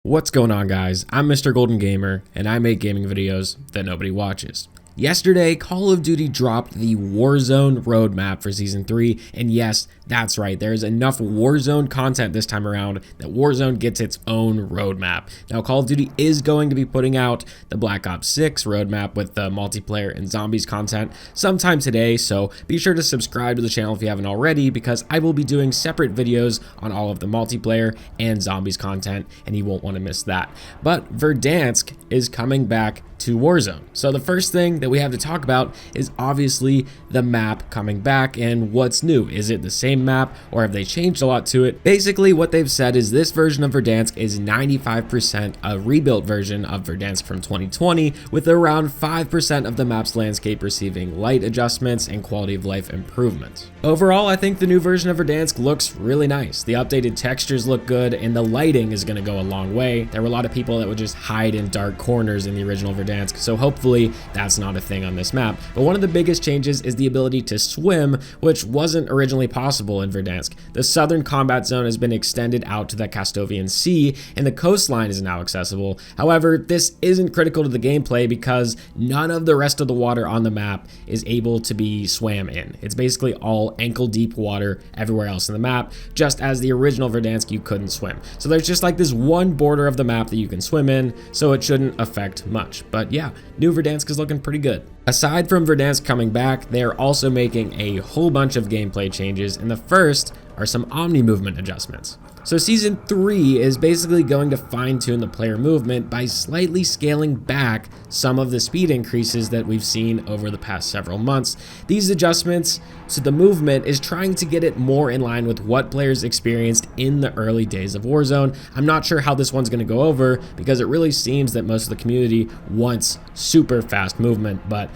What's going on, guys? I'm MrGoldenGamer, and I make gaming videos that nobody watches. Yesterday, Call of Duty dropped the Warzone roadmap for Season 3, and yes, that's right, there's enough Warzone content this time around that Warzone gets its own roadmap. Now, Call of Duty is going to be putting out the Black Ops 6 roadmap with the multiplayer and zombies content sometime today, so be sure to subscribe to the channel if you haven't already, because I will be doing separate videos on all of the multiplayer and zombies content, and you won't want to miss that. But Verdansk is coming back to Warzone. So the first thing that we have to talk about is obviously the map coming back and what's new. Is it the same map or have they changed a lot to it? Basically what they've said is this version of Verdansk is 95% a rebuilt version of Verdansk from 2020, with around 5% of the map's landscape receiving light adjustments and quality of life improvements. Overall, I think the new version of Verdansk looks really nice. The updated textures look good and the lighting is going to go a long way. There were a lot of people that would just hide in dark corners in the original Verdansk, so hopefully that's not a thing on this map. But one of the biggest changes is the ability to swim, which wasn't originally possible in Verdansk. The southern combat zone has been extended out to the Kastovian Sea, and the coastline is now accessible. However, this isn't critical to the gameplay because none of the rest of the water on the map is able to be swam in. It's basically all ankle-deep water everywhere else in the map, just as the original Verdansk you couldn't swim. So there's just like this one border of the map that you can swim in, so it shouldn't affect much. But yeah, new Verdansk is looking pretty good. Aside from Verdansk coming back, they are also making a whole bunch of gameplay changes, and the first are some Omni movement adjustments. So Season 3 is basically going to fine-tune the player movement by slightly scaling back some of the speed increases that we've seen over the past several months. These adjustments to the movement is trying to get it more in line with what players experienced in the early days of Warzone. I'm not sure how this one's going to go over because it really seems that most of the community wants super fast movement, but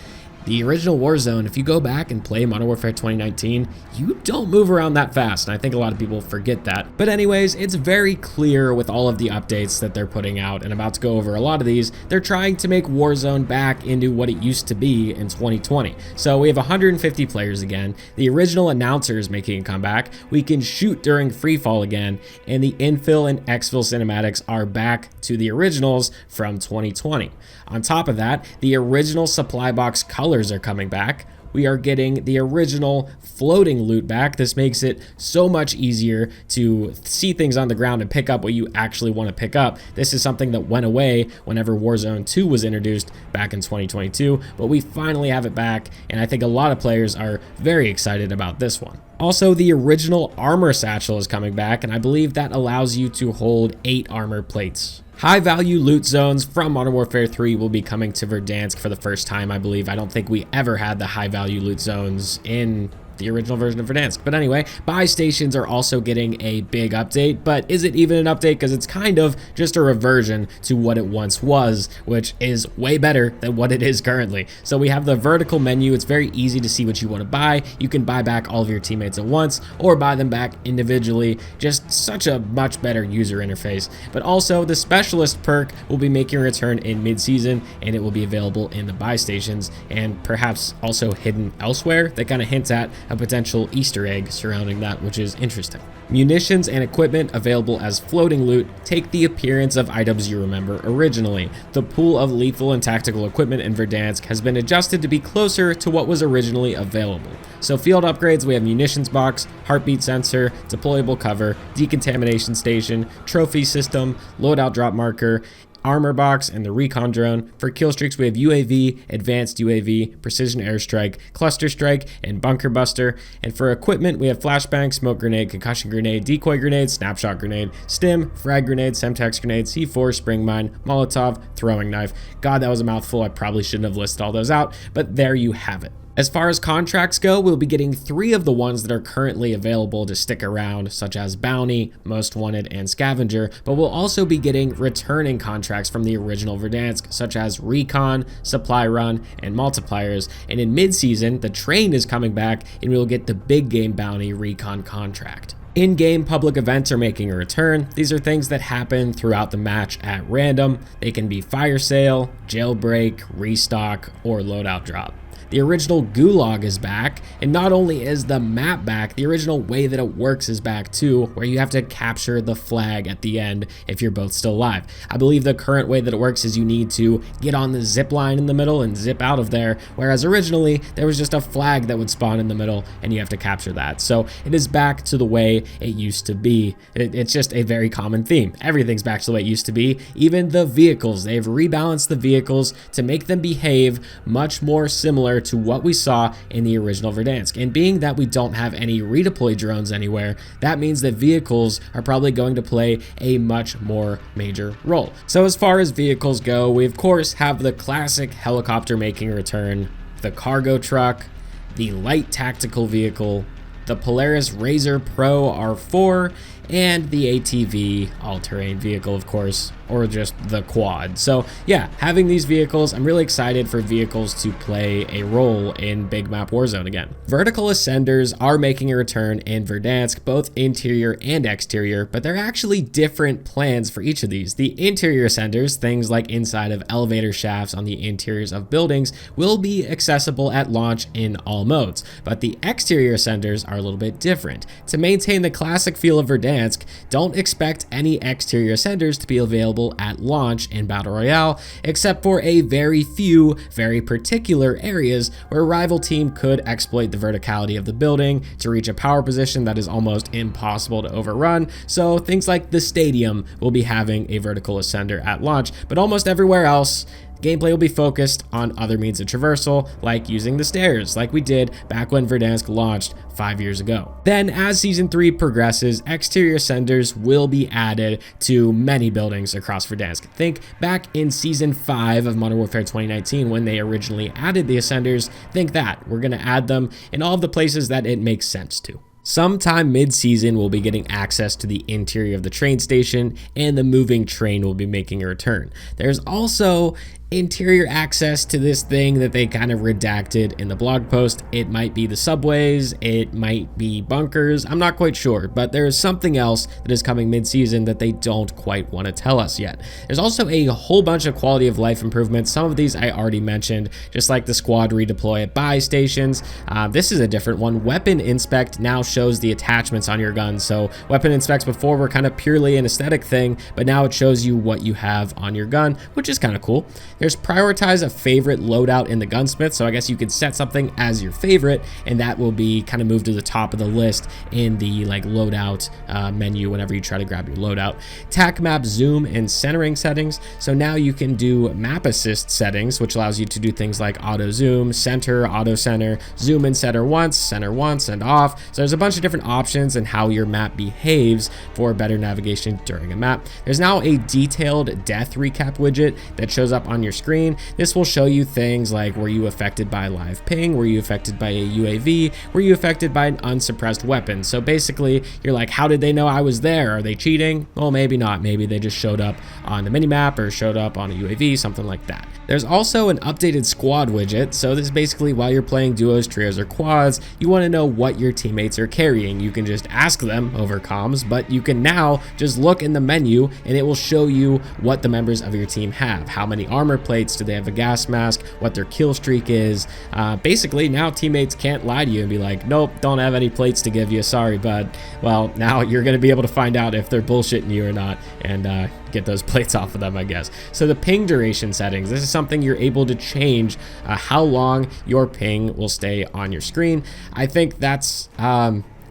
the original Warzone, if you go back and play Modern Warfare 2019, you don't move around that fast, and I think a lot of people forget that. But anyways, it's very clear with all of the updates that they're putting out, and about to go over a lot of these, they're trying to make Warzone back into what it used to be in 2020. So we have 150 players again, the original announcer is making a comeback, we can shoot during free fall again, and the infill and exfil cinematics are back to the originals from 2020. On top of that, the original supply box colors are coming back. We are getting the original floating loot back. This makes it so much easier to see things on the ground and pick up what you actually want to pick up. This is something that went away whenever Warzone 2 was introduced back in 2022, but we finally have it back, and I think a lot of players are very excited about this one. Also, the original armor satchel is coming back, and I believe that allows you to hold 8 armor plates. High-value loot zones from Modern Warfare 3 will be coming to Verdansk for the first time, I believe. I don't think we ever had the high-value loot zones in the original version of Verdansk. But anyway, buy stations are also getting a big update, but is it even an update? Because it's kind of just a reversion to what it once was, which is way better than what it is currently. So we have the vertical menu. It's very easy to see what you want to buy. You can buy back all of your teammates at once or buy them back individually. Just such a much better user interface. But also the specialist perk will be making a return in mid-season, and it will be available in the buy stations and perhaps also hidden elsewhere. That kind of hints at a potential Easter egg surrounding that, which is interesting. Munitions and equipment available as floating loot take the appearance of items you remember originally. The pool of lethal and tactical equipment in Verdansk has been adjusted to be closer to what was originally available. So field upgrades, we have munitions box, heartbeat sensor, deployable cover, decontamination station, trophy system, loadout drop marker, armor box, and the recon drone. For Killstreaks, we have UAV, advanced UAV, precision airstrike, cluster strike, and bunker buster. And for equipment, we have flashbang, smoke grenade, concussion grenade, decoy grenade, snapshot grenade, stim, frag grenade, semtex grenade, C4, spring mine, molotov, throwing knife. God, that was a mouthful. I probably shouldn't have listed all those out, but there you have it. As far as contracts go, we'll be getting 3 of the ones that are currently available to stick around, such as Bounty, Most Wanted, and Scavenger, but we'll also be getting returning contracts from the original Verdansk, such as Recon, Supply Run, and Multipliers, and in mid-season, the Train is coming back, and we'll get the Big Game Bounty Recon contract. In-game public events are making a return. These are things that happen throughout the match at random. They can be fire sale, jailbreak, restock, or loadout drop. The original Gulag is back, and not only is the map back, the original way that it works is back too, where you have to capture the flag at the end if you're both still alive. I believe the current way that it works is you need to get on the zip line in the middle and zip out of there, whereas originally there was just a flag that would spawn in the middle and you have to capture that. So it is back to the way it used to be. It's just a very common theme. Everything's back to the way it used to be. Even the vehicles, they've rebalanced the vehicles to make them behave much more similar to what we saw in the original Verdansk. And being that we don't have any redeploy drones anywhere, that means that vehicles are probably going to play a much more major role. So as far as vehicles go, we of course have the classic helicopter making a return, the cargo truck, the light tactical vehicle, the Polaris Razor Pro R4, and the ATV all-terrain vehicle, of course, or just the quad. So yeah, having these vehicles, I'm really excited for vehicles to play a role in big map Warzone again. Vertical ascenders are making a return in Verdansk, both interior and exterior, but they're actually different plans for each of these. The interior ascenders, things like inside of elevator shafts on the interiors of buildings, will be accessible at launch in all modes, but the exterior ascenders are a little bit different. To maintain the classic feel of Verdansk, don't expect any exterior ascenders to be available at launch in Battle Royale, except for a very few, very particular areas where a rival team could exploit the verticality of the building to reach a power position that is almost impossible to overrun. So things like the stadium will be having a vertical ascender at launch, but almost everywhere else, gameplay will be focused on other means of traversal, like using the stairs, like we did back when Verdansk launched 5 years ago. Then, as Season 3 progresses, exterior ascenders will be added to many buildings across Verdansk. Think back in Season 5 of Modern Warfare 2019 when they originally added the ascenders. Think that. We're going to add them in all of the places that it makes sense to. Sometime mid-season, we'll be getting access to the interior of the train station, and the moving train will be making a return. There's also interior access to this thing that they kind of redacted in the blog post. It might be the subways, it might be bunkers, I'm not quite sure, but there's something else that is coming mid-season that they don't quite want to tell us yet. There's also a whole bunch of quality of life improvements. Some of these I already mentioned, just like the squad redeploy at buy stations. This is a different one. Weapon Inspect now shows the attachments on your gun. So Weapon Inspects before were kind of purely an aesthetic thing, but now it shows you what you have on your gun, which is kind of cool. There's prioritize a favorite loadout in the gunsmith, so I guess you could set something as your favorite and that will be kind of moved to the top of the list in the like loadout menu whenever you try to grab your loadout. Tac map zoom and centering settings, so now you can do map assist settings, which allows you to do things like auto zoom, center, auto center, zoom and center once and off. So there's a bunch of different options and how your map behaves for better navigation during a map. There's now a detailed death recap widget that shows up on your screen. This will show you things like, were you affected by live ping? Were you affected by a UAV? Were you affected by an unsuppressed weapon? So basically, you're like, how did they know I was there? Are they cheating? Well, maybe not. Maybe they just showed up on the minimap or showed up on a UAV, something like that. There's also an updated squad widget. So this is basically while you're playing duos, trios, or quads, you want to know what your teammates are carrying. You can just ask them over comms, but you can now just look in the menu and it will show you what the members of your team have. How many armor plates, do they have a gas mask, what their kill streak is. Basically now teammates can't lie to you and be like, nope, don't have any plates to give you, sorry bud. Well, now you're going to be able to find out if they're bullshitting you or not and get those plates off of them, I guess. So the ping duration settings, this is something you're able to change how long your ping will stay on your screen. I think that's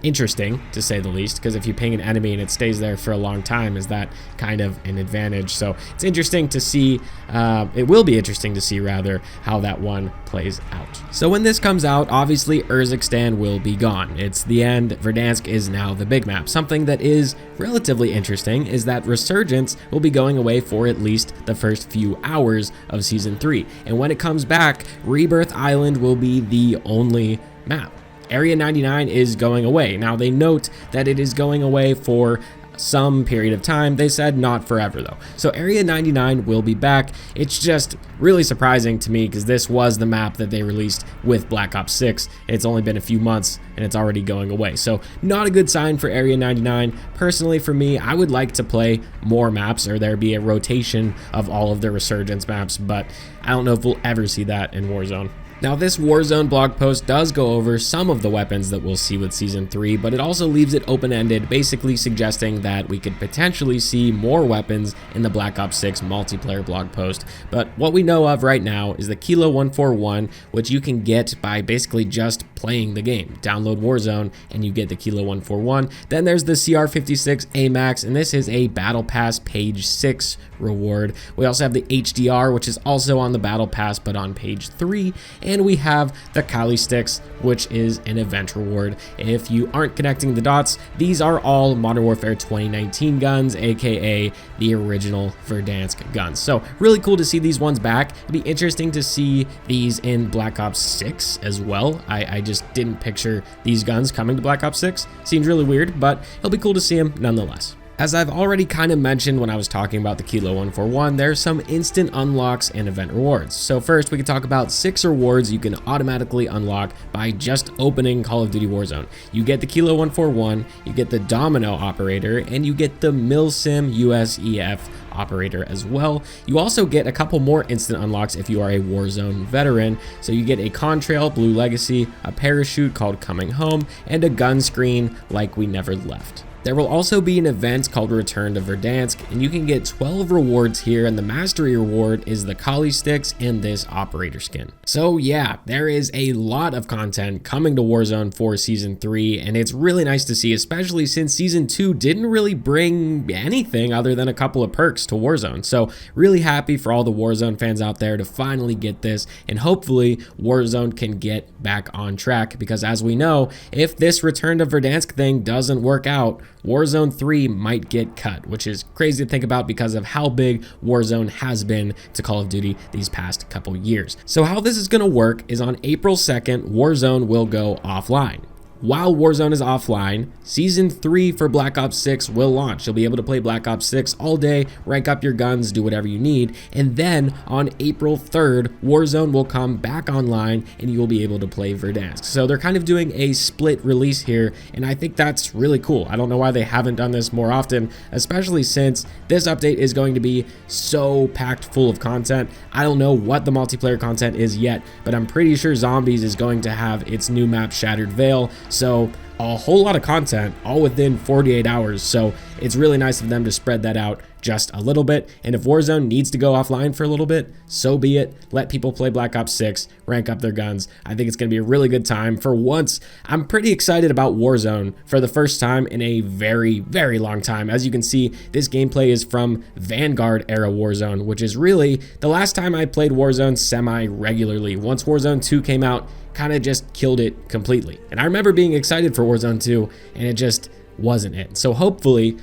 interesting to say the least, because if you ping an enemy and it stays there for a long time, is that kind of an advantage? So it's interesting to see, it will be interesting to see rather how that one plays out. So when this comes out, obviously Urzikstan will be gone. It's the end. Verdansk is now the big map. Something that is relatively interesting is that Resurgence will be going away for at least the first few hours of Season 3. And when it comes back, Rebirth Island will be the only map. Area 99 is going away. Now they note that it is going away for some period of time. They said not forever though. So Area 99 will be back. It's just really surprising to me because this was the map that they released with Black Ops 6. It's only been a few months and it's already going away. So not a good sign for Area 99. Personally for me, I would like to play more maps or there be a rotation of all of the Resurgence maps, but I don't know if we'll ever see that in Warzone. Now, this Warzone blog post does go over some of the weapons that we'll see with Season 3, but it also leaves it open-ended, basically suggesting that we could potentially see more weapons in the Black Ops 6 multiplayer blog post. But what we know of right now is the Kilo 141, which you can get by basically just playing the game. Download Warzone and you get the Kilo 141. Then there's the CR56 AMAX, and this is a Battle Pass Page 6 reward. We also have the HDR, which is also on the Battle Pass, but on Page 3. And we have the Killstreaks, which is an event reward. If you aren't connecting the dots, these are all Modern Warfare 2019 guns, aka the original Verdansk guns. So really cool to see these ones back. It'd be interesting to see these in Black Ops 6 as well. I just didn't picture these guns coming to Black Ops 6. Seems really weird, but it'll be cool to see them nonetheless. As I've already kind of mentioned when I was talking about the Kilo 141, there's some instant unlocks and event rewards. So first, we can talk about 6 rewards you can automatically unlock by just opening Call of Duty Warzone. You get the Kilo 141, you get the Domino operator, and you get the Milsim USEF operator as well. You also get a couple more instant unlocks if you are a Warzone veteran. So you get a Contrail Blue Legacy, a parachute called Coming Home, and a gun screen like We Never Left. There will also be an event called Return of Verdansk, and you can get 12 rewards here, and the mastery reward is the Killstreaks and this operator skin. So yeah, there is a lot of content coming to Warzone for Season 3, and it's really nice to see, especially since Season 2 didn't really bring anything other than a couple of perks to Warzone. So really happy for all the Warzone fans out there to finally get this, and hopefully Warzone can get back on track, because as we know, if this Return of Verdansk thing doesn't work out, Warzone 3 might get cut, which is crazy to think about because of how big Warzone has been to Call of Duty these past couple years. So how this is going to work is on April 2nd, Warzone will go offline. While Warzone is offline, Season 3 for Black Ops 6 will launch. You'll be able to play Black Ops 6 all day, rank up your guns, do whatever you need, and then on April 3rd, Warzone will come back online and you will be able to play Verdansk. So they're kind of doing a split release here, and I think that's really cool. I don't know why they haven't done this more often, especially since this update is going to be so packed full of content. I don't know what the multiplayer content is yet, but I'm pretty sure Zombies is going to have its new map Shattered Veil. So a whole lot of content all within 48 hours. So it's really nice of them to spread that out just a little bit. And if Warzone needs to go offline for a little bit, so be it. Let people play Black Ops 6, rank up their guns. I think it's going to be a really good time. For once, I'm pretty excited about Warzone for the first time in a very, very long time. As you can see, this gameplay is from Vanguard era Warzone, which is really the last time I played Warzone semi-regularly. Once Warzone 2 came out, kind of just killed it completely. And I remember being excited for Warzone 2, and it just wasn't it. So hopefully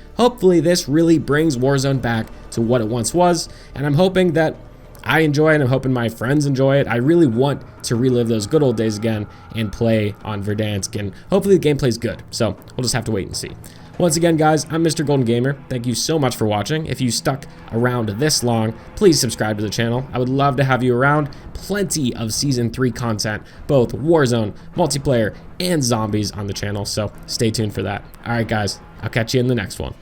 this really brings Warzone back to what it once was, and I'm hoping that I enjoy it. I'm hoping my friends enjoy it. I really want to relive those good old days again and play on Verdansk, and hopefully the gameplay's good. So we'll just have to wait and see. Once again, guys, I'm MrGoldenGamer. Thank you so much for watching. If you stuck around this long, please subscribe to the channel. I would love to have you around. Plenty of Season 3 content, both Warzone, multiplayer, and zombies on the channel, so stay tuned for that. All right, guys, I'll catch you in the next one.